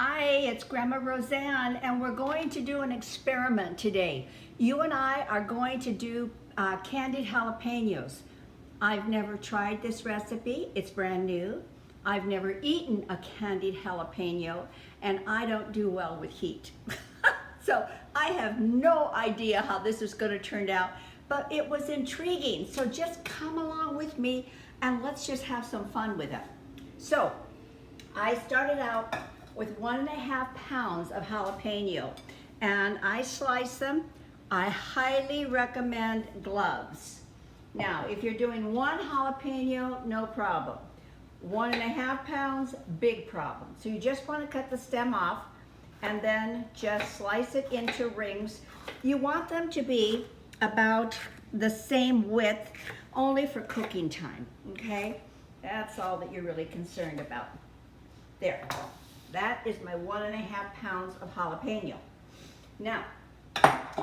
Hi, it's Grandma Roseanne, and we're going to do an experiment today. You and I are going to do candied jalapeños. I've never tried this recipe, it's brand new. I've never eaten a candied jalapeno, and I don't do well with heat. So I have no idea how this is going to turn out, but it was intriguing. So just come along with me and let's just have some fun with it. So I started out with 1.5 pounds of jalapeno, and I slice them. I highly recommend gloves. Now, if you're doing 1 jalapeno, no problem. 1.5 pounds, big problem. So you just want to cut the stem off and then just slice it into rings. You want them to be about the same width, only for cooking time, okay? That's all that you're really concerned about. There. That is my 1.5 pounds of jalapeno. Now,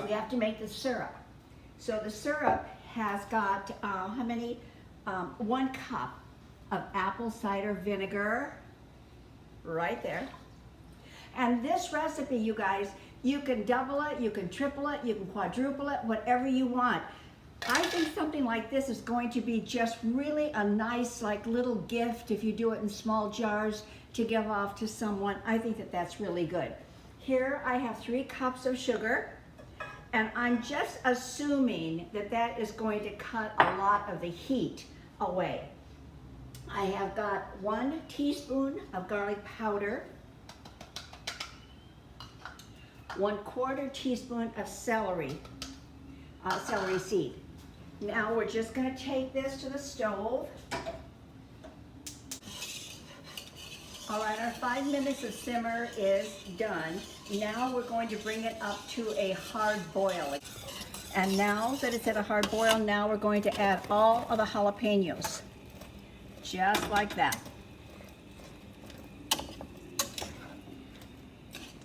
we have to make the syrup. So the syrup has got, how many? 1 cup of apple cider vinegar, right there. And this recipe, you guys, you can double it, you can triple it, you can quadruple it, whatever you want. I think something like this is going to be just really a nice, like, little gift if you do it in small jars to give off to someone. I think that that's really good. Here I have 3 cups of sugar, and I'm just assuming that that is going to cut a lot of the heat away. I have got 1 teaspoon of garlic powder, 1/4 teaspoon of celery seed. Now we're just going to take this to the stove. All right, our 5 minutes of simmer is done. Now we're going to bring it up to a hard boil. And now that it's at a hard boil, now we're going to add all of the jalapenos. Just like that.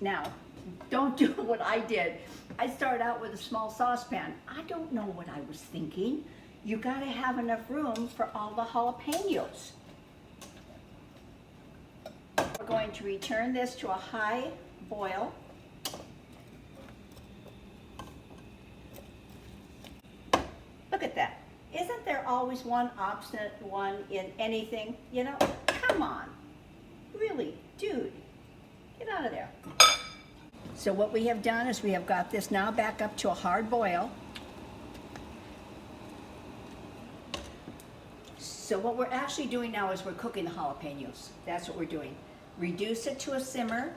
Now, don't do what I did. I started out with a small saucepan. I don't know what I was thinking. You gotta have enough room for all the jalapenos. We're going to return this to a high boil. Look at that. Isn't there always one obstinate one in anything? You know, come on. Really, dude, get out of there. So what we have done is we have got this now back up to a hard boil. So what we're actually doing now is we're cooking the jalapenos. That's what we're doing. Reduce it to a simmer,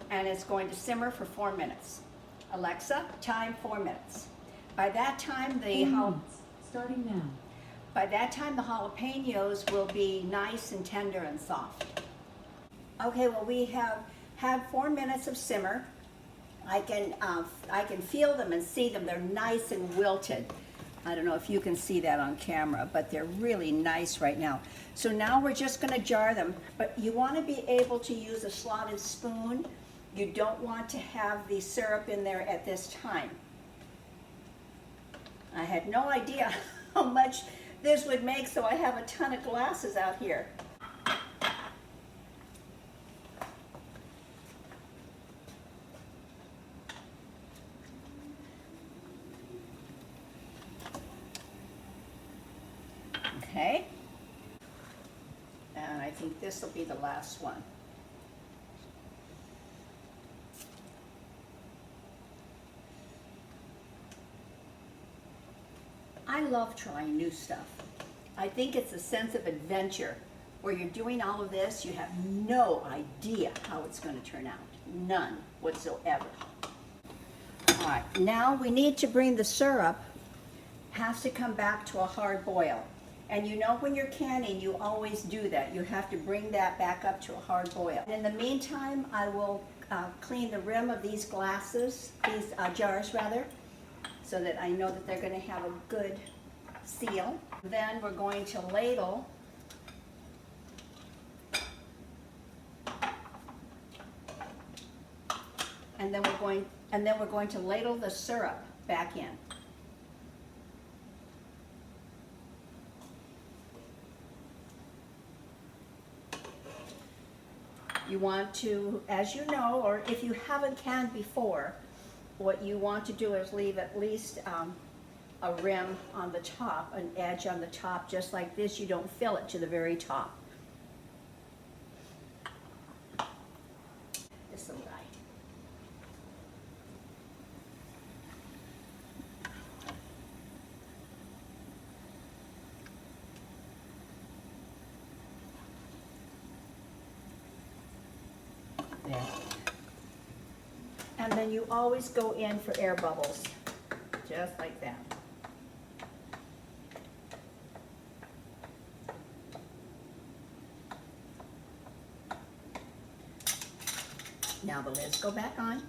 and it's going to simmer for 4 minutes. Alexa, time 4 minutes. By that time, starting now. By that time, the jalapenos will be nice and tender and soft. Okay, well, we have had 4 minutes of simmer. I can feel them and see them. They're nice and wilted. I don't know if you can see that on camera, but they're really nice right now. So now we're just going to jar them, but you want to be able to use a slotted spoon. You don't want to have the syrup in there at this time. I had no idea how much this would make, so I have a ton of glasses out here. Okay, and I think this will be the last one. I love trying new stuff. I think it's a sense of adventure where you're doing all of this, you have no idea how it's going to turn out. None whatsoever. All right, now we need to bring the syrup, has to come back to a hard boil. And you know when you're canning, you always do that. You have to bring that back up to a hard boil. And in the meantime, I will clean the rim of these glasses, these jars rather, so that I know that they're going to have a good seal. Then we're going to ladle and then we're going to ladle the syrup back in. You want to, as you know, or if you haven't canned before, what you want to do is leave at least a rim on the top, an edge on the top, just like this. You don't fill it to the very top. This little guy. There. And then you always go in for air bubbles, just like that. Now the lids go back on.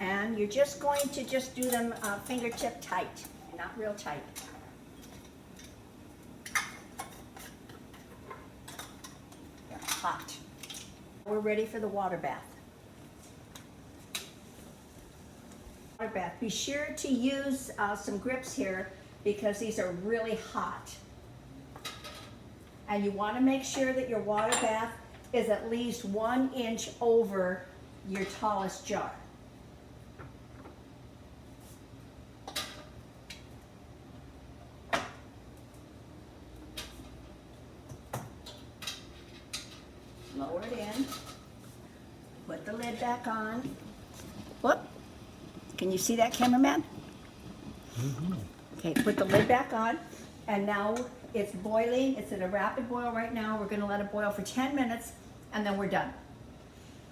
And you're just going to just do them fingertip tight, not real tight. They're hot. We're ready for the water bath. Water bath. Be sure to use some grips here because these are really hot. And you want to make sure that your water bath is at least 1 inch over your tallest jar. Lower it in. Put the lid back on. Whoop. Can you see that, cameraman? Mm-hmm. Okay, put the lid back on. And now it's boiling. It's at a rapid boil right now. We're going to let it boil for 10 minutes and then we're done.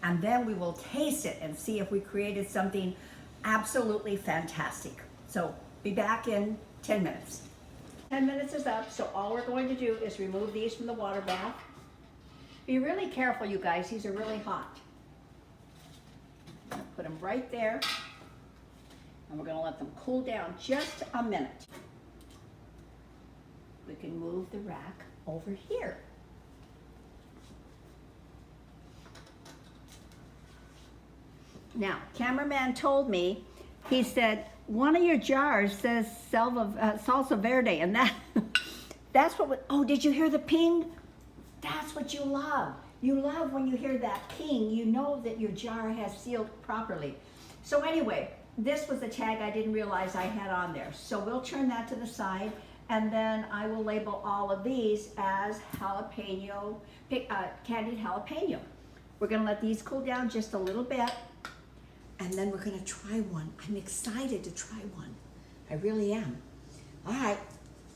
And then we will taste it and see if we created something absolutely fantastic. So be back in 10 minutes. 10 minutes is up, so all we're going to do is remove these from the water bath. Be really careful, you guys. These are really hot. Put them right there. And we're going to let them cool down just a minute. We can move the rack over here. Now, cameraman told me, he said, one of your jars says salsa verde, and that's what, oh, did you hear the ping? That's what you love. You love when you hear that ping, you know that your jar has sealed properly. So anyway, this was a tag I didn't realize I had on there. So we'll turn that to the side, and then I will label all of these as jalapeno, candied jalapeno. We're gonna let these cool down just a little bit, and then we're gonna try one. I'm excited to try one. I really am. All right,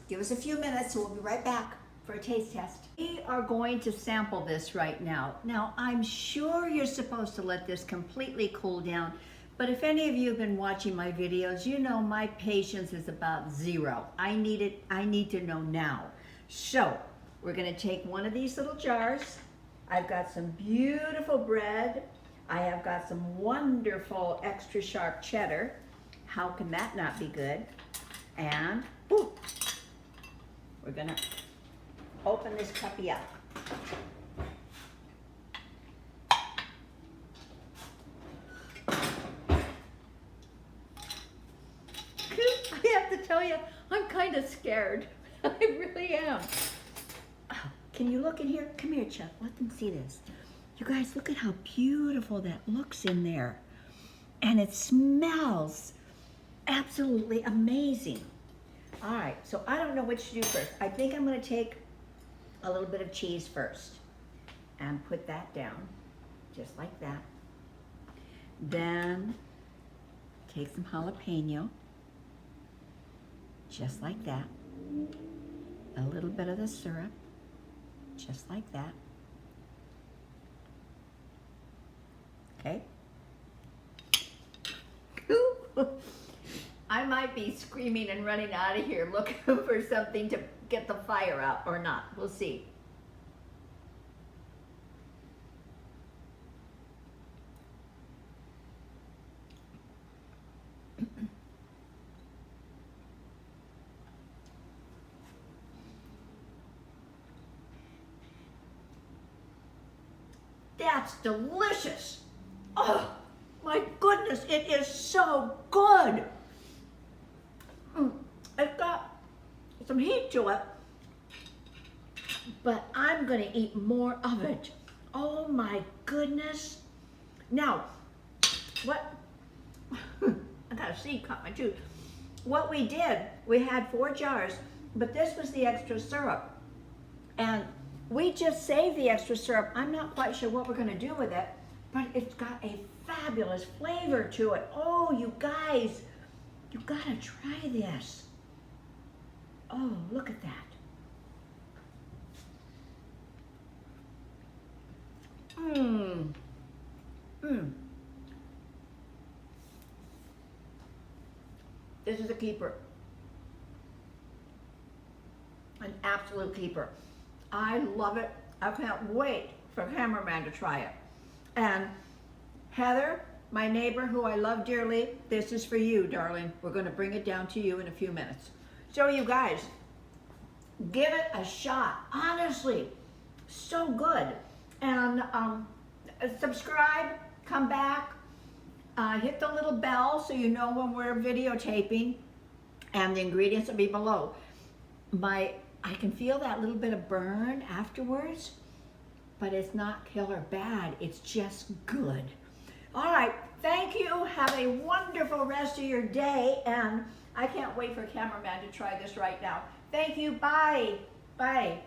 give us a few minutes, we'll be right back for a taste test. We are going to sample this right now. Now, I'm sure you're supposed to let this completely cool down, but if any of you have been watching my videos, you know my patience is about 0. I need to know now. So, we're gonna take one of these little jars. I've got some beautiful bread. I have got some wonderful extra sharp cheddar. How can that not be good? And, whoo, we're gonna open this puppy up. I have to tell you, I'm kind of scared. I really am. Oh, can you look in here? Come here, Chuck. Let them see this. You guys, look at how beautiful that looks in there. And it smells absolutely amazing. All right, so I don't know which to do first. I think I'm gonna take a little bit of cheese first and put that down, just like that. Then take some jalapeno, just like that. A little bit of the syrup, just like that. Okay. I might be screaming and running out of here looking for something to get the fire out or not. We'll see. That's delicious. Oh, my goodness, it is so good. It's got some heat to it, but I'm gonna eat more of it. Oh my goodness. Now, what, I got a seed caught my tooth. What we did, we had 4 jars, but this was the extra syrup. And we just saved the extra syrup. I'm not quite sure what we're gonna do with it, but it's got a fabulous flavor to it. Oh, you guys, you gotta try this. Oh, look at that. Mmm. Mmm. This is a keeper. An absolute keeper. I love it. I can't wait for cameraman to try it. And Heather, my neighbor who I love dearly, this is for you, darling. We're going to bring it down to you in a few minutes. So you guys, give it a shot. Honestly, so good. And subscribe, come back, hit the little bell so you know when we're videotaping, and the ingredients will be below. I can feel that little bit of burn afterwards, but it's not killer bad. It's just good. All right, thank you. Have a wonderful rest of your day, and I can't wait for cameraman to try this right now. Thank you. Bye. Bye.